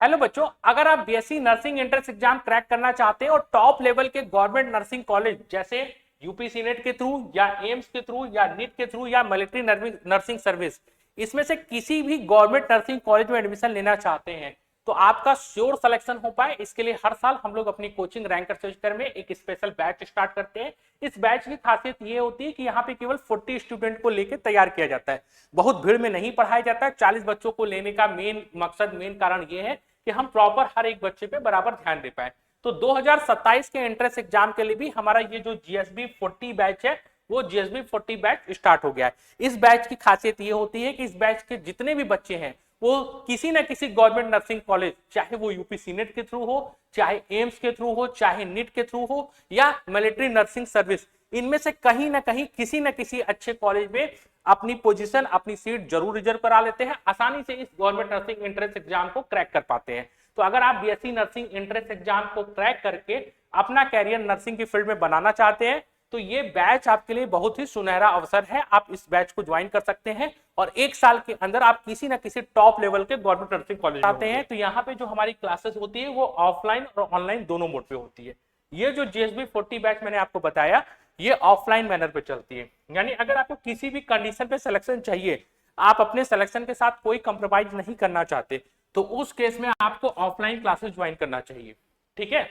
Hello बच्चों, अगर आप BSc nursing entrance exam crack करना चाहते हैं और टॉप लेवल के गवर्नमेंट नर्सिंग कॉलेज जैसे यूपीसी नेट के थ्रू या एम्स के थ्रू या नीट के थ्रू या मिलिट्री नर्सिंग सर्विस, इसमें से किसी भी गवर्नमेंट नर्सिंग कॉलेज में एडमिशन लेना चाहते हैं तो आपका श्योर सिलेक्शन हो पाए, इसके लिए हर साल हम लोग अपनी कोचिंग रैंकर सर्चकर में एक स्पेशल बैच स्टार्ट करते हैं। इस बैच की खासियत ये होती है कि यहाँ पे केवल 40 स्टूडेंट को लेकर तैयार किया जाता है। बहुत भीड़ में नहीं पढ़ाया जाता है। 40 बच्चों को लेने का मेन मकसद, मेन कारण ये है कि हम प्रॉपर हर एक बच्चे पे बराबर ध्यान दे पाए। तो 2027 के एंट्रेंस एग्जाम के लिए भी हमारा ये जो जीएसबी 40 बैच है वो जीएसबी 40 बैच स्टार्ट हो गया है। इस बैच की खासियत ये होती है कि इस बैच के जितने भी बच्चे हैं वो किसी ना किसी गवर्नमेंट नर्सिंग कॉलेज, चाहे वो यूपीसी नेट के थ्रू हो, चाहे एम्स के थ्रू हो, चाहे नीट के थ्रू हो या मिलिट्री नर्सिंग सर्विस, इनमें से कहीं ना कहीं किसी ना किसी अच्छे कॉलेज में अपनी पोजीशन, अपनी सीट जरूर रिजर्व करा लेते हैं। आसानी से इस गवर्नमेंट नर्सिंग एंट्रेंस एग्जाम को क्रैक कर पाते हैं। तो अगर आप बीएससी नर्सिंग एंट्रेंस एग्जाम को क्रैक करके अपना कैरियर नर्सिंग की फील्ड में बनाना चाहते हैं तो ये बैच आपके लिए बहुत ही सुनहरा अवसर है। आप इस बैच को ज्वाइन कर सकते हैं और एक साल के अंदर आप किसी ना किसी टॉप लेवल के गवर्नमेंट नर्सिंग कॉलेज आते हैं। तो यहाँ पे जो हमारी क्लासेस होती है वो ऑफलाइन और ऑनलाइन दोनों मोड पे होती है। ये जो जीएसबी 40 बैच मैंने आपको बताया ये ऑफलाइन मैनर पे चलती है, यानी अगर आपको किसी भी कंडीशन पे सिलेक्शन चाहिए, आप अपने सिलेक्शन के साथ कोई कंप्रोमाइज नहीं करना चाहते, तो उस केस में आपको ऑफलाइन क्लासेस ज्वाइन करना चाहिए। ठीक है,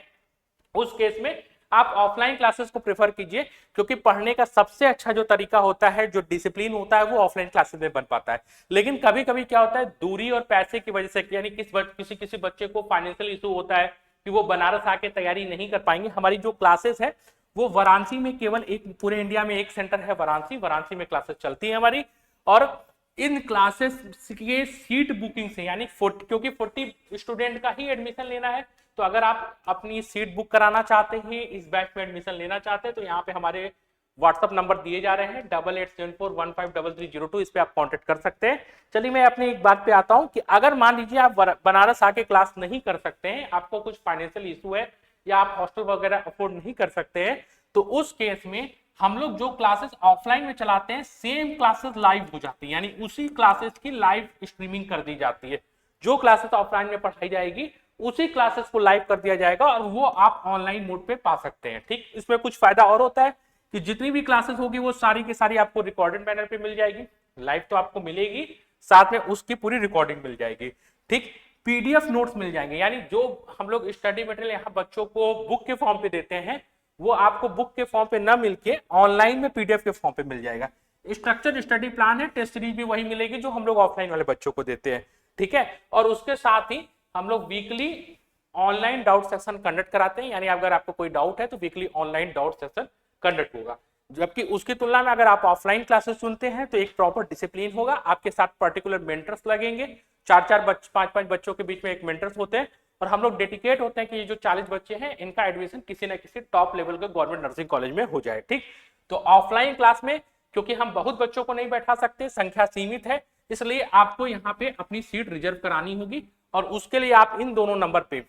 उस केस में आप ऑफलाइन क्लासेस को प्रेफर कीजिए, क्योंकि पढ़ने का सबसे अच्छा जो तरीका होता है, जो डिसिप्लिन होता है, वो ऑफलाइन क्लासेस में बन पाता है। लेकिन कभी कभी क्या होता है, दूरी और पैसे की वजह से, यानी किसी बच्चे को फाइनेंशियल इशू होता है कि वो बनारस आके तैयारी नहीं कर पाएंगे। हमारी जो क्लासेस है वो वाराणसी में, केवल एक, पूरे इंडिया में एक सेंटर है वाराणसी में क्लासेस चलती है हमारी। और इन क्लासेस के सीट बुकिंग से, यानी क्योंकि 40 स्टूडेंट का ही एडमिशन लेना है, तो अगर आप अपनी सीट बुक कराना चाहते हैं, इस बैच में एडमिशन लेना चाहते हैं, तो यहाँ पे हमारे व्हाट्सएप नंबर दिए जा रहे हैं 8874153302, इस पे आप कांटेक्ट कर सकते हैं। चलिए मैं अपनी एक बात पे आता हूँ कि अगर मान लीजिए आप बनारस आके क्लास नहीं कर सकते हैं, आपको कुछ फाइनेंशियल इशू है या आप हॉस्टल वगैरह अफोर्ड नहीं कर सकते हैं, तो उस केस में हम लोग जो क्लासेस ऑफलाइन में चलाते हैं सेम क्लासेस लाइव हो जाती है, यानी उसी क्लासेस की लाइव स्ट्रीमिंग कर दी जाती है। जो क्लासेस ऑफलाइन में पढ़ाई जाएगी उसी क्लासेस को लाइव कर दिया जाएगा और वो आप ऑनलाइन मोड पे पा सकते हैं। ठीक, इसमें कुछ फायदा और होता है कि जितनी भी क्लासेस होगी वो सारी की सारी आपको रिकॉर्डेड मैनर पे मिल जाएगी। लाइव तो आपको मिलेगी, साथ में उसकी पूरी रिकॉर्डिंग मिल जाएगी। ठीक, पीडीएफ नोट्स मिल जाएंगे, यानी जो हम लोग स्टडी मटेरियल यहाँ बच्चों को बुक के फॉर्म पे देते हैं वो आपको बुक के फॉर्म पे ना मिलके ऑनलाइन में पीडीएफ के फॉर्म पे मिल जाएगा। स्ट्रक्चर स्टडी प्लान है, टेस्ट सीरीज भी वही मिलेगी जो हम लोग ऑफलाइन वाले बच्चों को देते हैं। ठीक है, और उसके साथ ही हम लोग weekly online doubt session conduct कराते हैं, यानी अगर आपको कोई डाउट है तो weekly online doubt session conduct होगा। जबकि उसकी तुलना में अगर आप ऑफलाइन क्लासेस सुनते हैं तो एक प्रॉपर डिसिप्लिन होगा, आपके साथ पर्टिकुलर मेंटर्स लगेंगे, 4-5 बच्चों के बीच में एक मेंटर्स होते हैं और हम लोग डेडिकेट होते हैं कि ये जो 40 बच्चे हैं इनका एडमिशन किसी ना किसी टॉप लेवल के गवर्नमेंट नर्सिंग कॉलेज में हो जाए। ठीक, तो ऑफलाइन क्लास में क्योंकि हम बहुत बच्चों को नहीं बैठा सकते, संख्या सीमित है, इसलिए आपको यहाँ पे अपनी सीट रिजर्व करानी होगी और उसके लिए आप इन दोनों नंबर पे,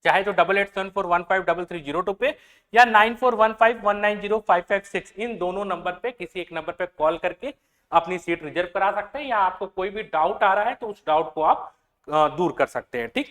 चाहे तो 8874153302 पे या 9415190556, इन दोनों नंबर पे किसी एक नंबर पे कॉल करके अपनी सीट रिजर्व करा सकते हैं, या आपको कोई भी डाउट आ रहा है तो उस डाउट को आप दूर कर सकते हैं। ठीक,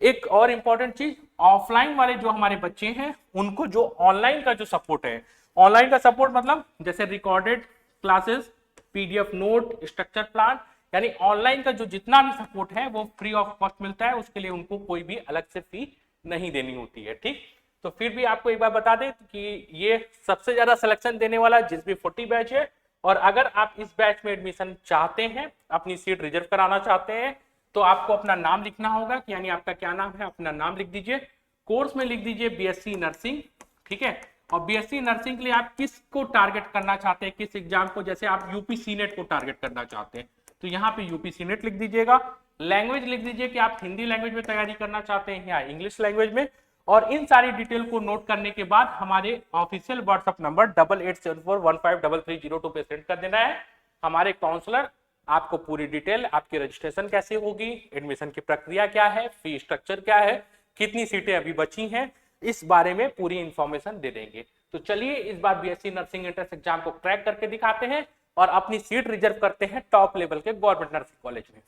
एक और इंपॉर्टेंट चीज, ऑफलाइन वाले जो हमारे बच्चे हैं उनको जो ऑनलाइन का जो सपोर्ट है, ऑनलाइन का सपोर्ट मतलब जैसे recorded classes, PDF note, structure plan, यानी ऑनलाइन का जो जितना भी सपोर्ट है वो फ्री ऑफ कॉस्ट मिलता है, उसके लिए उनको कोई भी अलग से फी नहीं देनी होती है। ठीक, तो फिर भी आपको एक बार बता दें कि ये सबसे ज्यादा सिलेक्शन देने वाला जीएसबी 40 बैच है, और अगर आप इस बैच में एडमिशन चाहते हैं, अपनी सीट रिजर्व कराना चाहते हैं, तो आपको अपना नाम लिखना होगा, कि यानी आपका क्या नाम है, अपना नाम लिख दीजिए, कोर्स में लिख दीजिए बीएससी नर्सिंग। ठीक है, और बीएससी नर्सिंग के लिए आप किसको टारगेट करना चाहते हैं, किस एग्जाम को, जैसे आप यूपीसी नेट को टारगेट करना चाहते हैं तो यहाँ पे यूपीसी नेट लिख दीजिएगा। लैंग्वेज लिख दीजिए कि आप हिंदी लैंग्वेज में तैयारी करना चाहते हैं या इंग्लिश लैंग्वेज में, और इन सारी डिटेल को नोट करने के बाद हमारे ऑफिशियल व्हाट्सएप नंबर 8874153302 पे सेंड कर देना है। हमारे काउंसलर आपको पूरी डिटेल, आपकी रजिस्ट्रेशन कैसे होगी, एडमिशन की प्रक्रिया क्या है, फी स्ट्रक्चर क्या है, कितनी सीटें अभी बची हैं, इस बारे में पूरी इंफॉर्मेशन दे देंगे। तो चलिए इस बार बीएससी नर्सिंग एंट्रेंस एग्जाम को क्रैक करके दिखाते हैं और अपनी सीट रिजर्व करते हैं टॉप लेवल के गवर्नमेंट नर्सिंग कॉलेज में।